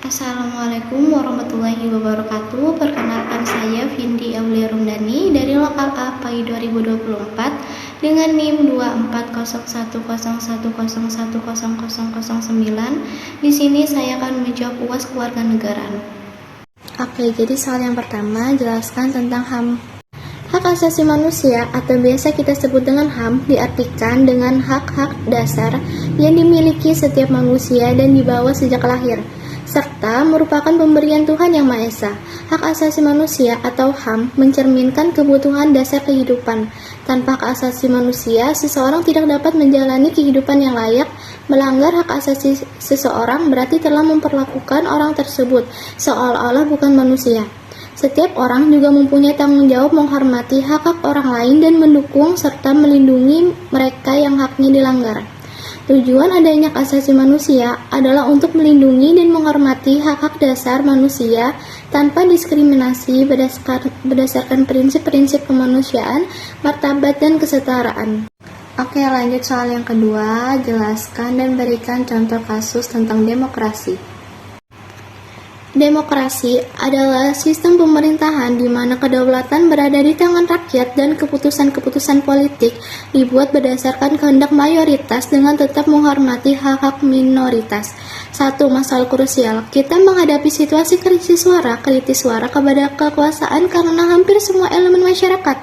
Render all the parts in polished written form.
Assalamualaikum warahmatullahi wabarakatuh. Perkenalkan saya Vindi Aulia Rumdani dari Lokal A PAI 2024 dengan NIM 240101010009. Di sini saya akan menjawab UAS kewarganegaraan. Oke, jadi soal yang pertama, jelaskan tentang HAM. Hak asasi manusia atau biasa kita sebut dengan HAM diartikan dengan hak-hak dasar yang dimiliki setiap manusia dan dibawa sejak lahir, serta merupakan pemberian Tuhan Yang Maha Esa. Hak asasi manusia atau HAM mencerminkan kebutuhan dasar kehidupan. Tanpa hak asasi manusia, seseorang tidak dapat menjalani kehidupan yang layak. Melanggar hak asasi seseorang berarti telah memperlakukan orang tersebut seolah-olah bukan manusia. Setiap orang juga mempunyai tanggung jawab menghormati hak-hak orang lain dan mendukung serta melindungi mereka yang haknya dilanggar. Tujuan adanya hak asasi manusia adalah untuk melindungi dan menghormati hak-hak dasar manusia tanpa diskriminasi berdasarkan prinsip-prinsip kemanusiaan, martabat, dan kesetaraan. Oke, lanjut soal yang kedua, jelaskan dan berikan contoh kasus tentang demokrasi. Demokrasi adalah sistem pemerintahan di mana kedaulatan berada di tangan rakyat dan keputusan-keputusan politik dibuat berdasarkan kehendak mayoritas dengan tetap menghormati hak-hak minoritas. Satu masalah krusial, kita menghadapi situasi kritis suara kepada kekuasaan karena hampir semua elemen masyarakat,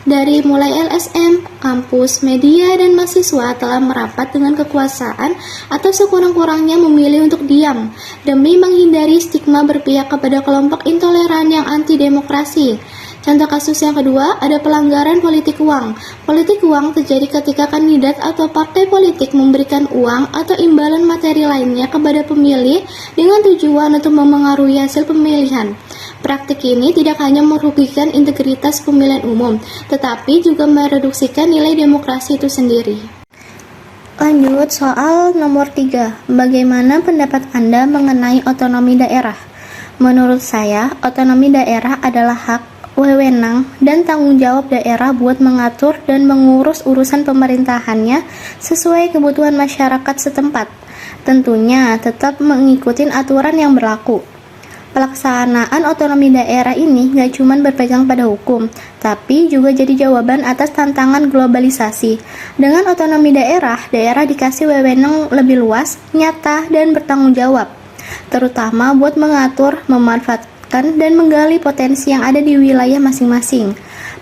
dari mulai LSM, kampus, media, dan mahasiswa telah merapat dengan kekuasaan atau sekurang-kurangnya memilih untuk diam demi menghindari stigma berpihak kepada kelompok intoleran yang anti-demokrasi. Contoh kasus yang kedua, ada pelanggaran politik uang. Politik uang terjadi ketika kandidat atau partai politik memberikan uang atau imbalan materi lainnya kepada pemilih dengan tujuan untuk memengaruhi hasil pemilihan. Praktik ini tidak hanya merugikan integritas pemilihan umum, tetapi juga mereduksikan nilai demokrasi itu sendiri. Lanjut soal nomor 3. Bagaimana pendapat Anda mengenai otonomi daerah? Menurut saya, otonomi daerah adalah hak, wewenang, dan tanggung jawab daerah buat mengatur dan mengurus urusan pemerintahannya sesuai kebutuhan masyarakat setempat. Tentunya tetap mengikuti aturan yang berlaku. Pelaksanaan otonomi daerah ini gak cuma berpegang pada hukum, tapi juga jadi jawaban atas tantangan globalisasi. Dengan otonomi daerah dikasih wewenang lebih luas, nyata, dan bertanggung jawab, terutama buat mengatur, memanfaatkan, dan menggali potensi yang ada di wilayah masing-masing.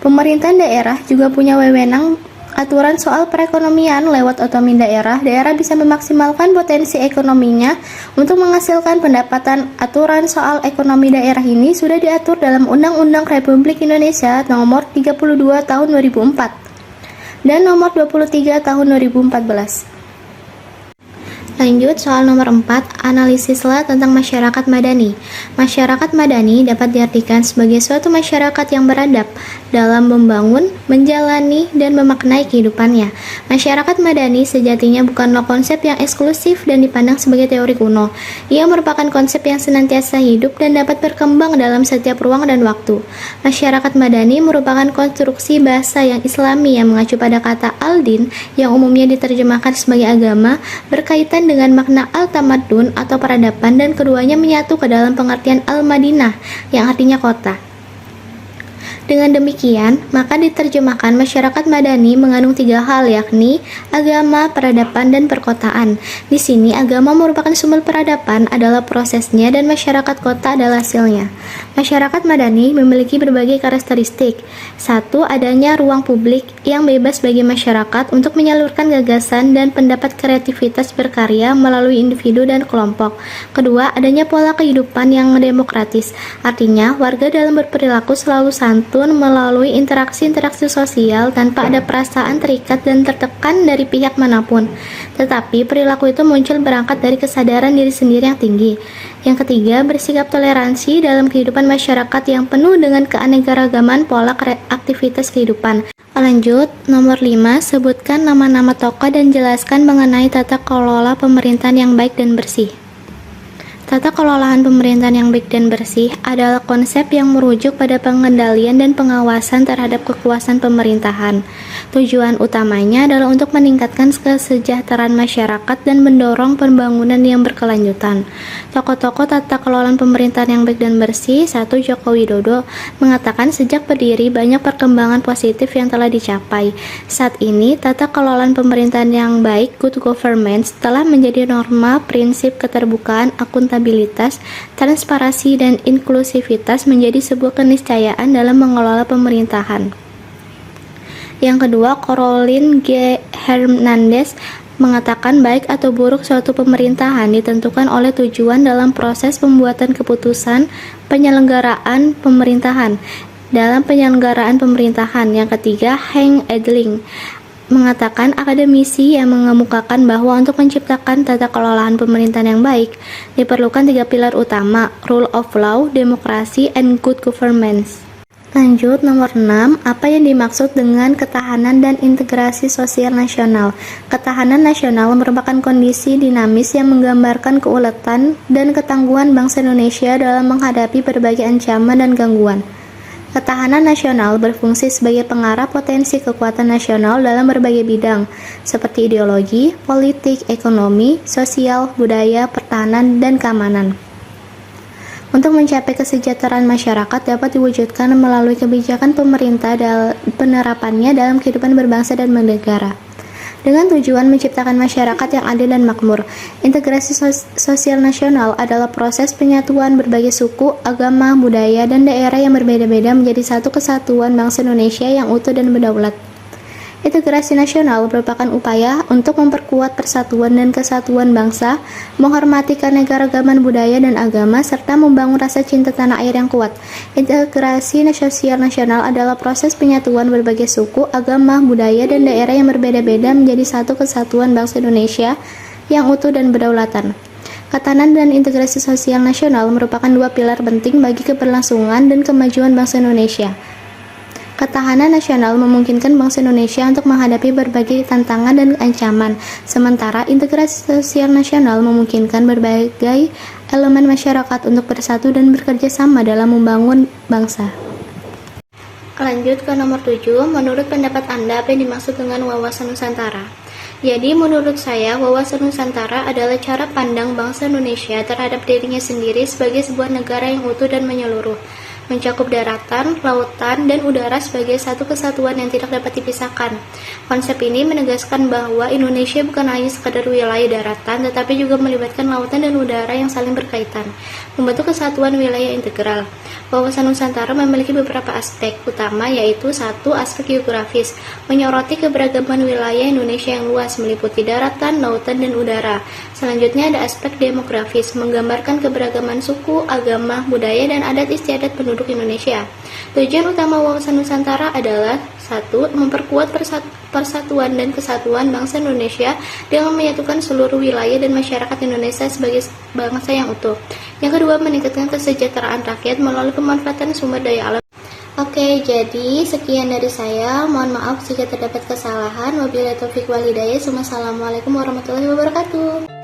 Pemerintahan daerah juga punya wewenang aturan soal perekonomian. Lewat otonomi daerah bisa memaksimalkan potensi ekonominya untuk menghasilkan pendapatan. Aturan soal ekonomi daerah ini sudah diatur dalam Undang-Undang Republik Indonesia Nomor 32 Tahun 2004 dan Nomor 23 Tahun 2014. Lanjut soal nomor 4, analisislah tentang masyarakat madani. Masyarakat madani dapat diartikan sebagai suatu masyarakat yang beradab dalam membangun, menjalani, dan memaknai kehidupannya. Masyarakat madani sejatinya bukanlah konsep yang eksklusif dan dipandang sebagai teori kuno. Ia merupakan konsep yang senantiasa hidup dan dapat berkembang dalam setiap ruang dan waktu. Masyarakat madani merupakan konstruksi bahasa yang islami yang mengacu pada kata al-din yang umumnya diterjemahkan sebagai agama, berkaitan dengan makna al-tamadun atau peradaban, dan keduanya menyatu ke dalam pengertian al-Madinah yang artinya kota. Dengan demikian, maka diterjemahkan masyarakat madani mengandung 3 hal, yakni agama, peradaban, dan perkotaan. Di sini agama merupakan sumber peradaban adalah prosesnya dan masyarakat kota adalah hasilnya. Masyarakat madani memiliki berbagai karakteristik. 1. Adanya ruang publik yang bebas bagi masyarakat untuk menyalurkan gagasan dan pendapat kreativitas berkarya melalui individu dan kelompok. Kedua, adanya pola kehidupan yang demokratis. Artinya, warga dalam berperilaku selalu santun melalui interaksi-interaksi sosial tanpa ada perasaan terikat dan tertekan dari pihak manapun. Tetapi perilaku itu muncul berangkat dari kesadaran diri sendiri yang tinggi. Yang ketiga, bersikap toleransi dalam kehidupan masyarakat yang penuh dengan keanekaragaman pola aktivitas kehidupan. Lanjut, nomor 5, sebutkan nama-nama tokoh dan jelaskan mengenai tata kelola pemerintahan yang baik dan bersih. Tata kelolaan pemerintahan yang baik dan bersih adalah konsep yang merujuk pada pengendalian dan pengawasan terhadap kekuasaan pemerintahan. Tujuan utamanya adalah untuk meningkatkan kesejahteraan masyarakat dan mendorong pembangunan yang berkelanjutan. Tokoh-tokoh tata kelolaan pemerintahan yang baik dan bersih, 1. Joko Widodo, mengatakan sejak berdiri banyak perkembangan positif yang telah dicapai. Saat ini, tata kelolaan pemerintahan yang baik, good governance, telah menjadi norma, prinsip keterbukaan, akuntabilitas, transparansi, dan inklusivitas menjadi sebuah keniscayaan dalam mengelola pemerintahan. Yang kedua, Caroline G. Hernandez mengatakan baik atau buruk suatu pemerintahan ditentukan oleh tujuan dalam proses pembuatan keputusan penyelenggaraan pemerintahan. Dalam penyelenggaraan pemerintahan. Yang ketiga, Hank Edling mengatakan akademisi yang mengemukakan bahwa untuk menciptakan tata kelolaan pemerintahan yang baik diperlukan 3 pilar utama, rule of law, demokrasi, and good governance. Lanjut, nomor 6, apa yang dimaksud dengan ketahanan dan integrasi sosial nasional? Ketahanan nasional merupakan kondisi dinamis yang menggambarkan keuletan dan ketangguhan bangsa Indonesia dalam menghadapi berbagai ancaman dan gangguan. Ketahanan nasional berfungsi sebagai pengarah potensi kekuatan nasional dalam berbagai bidang, seperti ideologi, politik, ekonomi, sosial, budaya, pertahanan, dan keamanan. Untuk mencapai kesejahteraan masyarakat dapat diwujudkan melalui kebijakan pemerintah dan penerapannya dalam kehidupan berbangsa dan bernegara. Dengan tujuan menciptakan masyarakat yang adil dan makmur, integrasi sosial nasional adalah proses penyatuan berbagai suku, agama, budaya, dan daerah yang berbeda-beda menjadi satu kesatuan bangsa Indonesia yang utuh dan berdaulat. Integrasi nasional merupakan upaya untuk memperkuat persatuan dan kesatuan bangsa, menghormati keanekaragaman budaya dan agama, serta membangun rasa cinta tanah air yang kuat. Integrasi sosial nasional adalah proses penyatuan berbagai suku, agama, budaya, dan daerah yang berbeda-beda menjadi satu kesatuan bangsa Indonesia yang utuh dan berdaulat. Ketahanan dan integrasi sosial nasional merupakan 2 pilar penting bagi keberlangsungan dan kemajuan bangsa Indonesia. Ketahanan nasional memungkinkan bangsa Indonesia untuk menghadapi berbagai tantangan dan ancaman, sementara integrasi sosial nasional memungkinkan berbagai elemen masyarakat untuk bersatu dan bekerja sama dalam membangun bangsa. Lanjut ke nomor 7, menurut pendapat Anda apa yang dimaksud dengan wawasan Nusantara? Jadi menurut saya, wawasan Nusantara adalah cara pandang bangsa Indonesia terhadap dirinya sendiri sebagai sebuah negara yang utuh dan menyeluruh, mencakup daratan, lautan, dan udara sebagai satu kesatuan yang tidak dapat dipisahkan. Konsep ini menegaskan bahwa Indonesia bukan hanya sekadar wilayah daratan, tetapi juga melibatkan lautan dan udara yang saling berkaitan, membentuk kesatuan wilayah integral. Wawasan Nusantara memiliki beberapa aspek utama, yaitu 1. Aspek geografis, menyoroti keberagaman wilayah Indonesia yang luas, meliputi daratan, lautan, dan udara. Selanjutnya ada aspek demografis, menggambarkan keberagaman suku, agama, budaya, dan adat istiadat penduduk Indonesia. Tujuan utama wawasan Nusantara adalah 1. Memperkuat persatuan dan kesatuan bangsa Indonesia dengan menyatukan seluruh wilayah dan masyarakat Indonesia sebagai bangsa yang utuh. Yang kedua, meningkatkan kesejahteraan rakyat melalui pemanfaatan sumber daya alam. Oke, jadi sekian dari saya. Mohon maaf jika terdapat kesalahan. Wabillahi taufiq wal hidayah. Wassalamualaikum warahmatullahi wabarakatuh.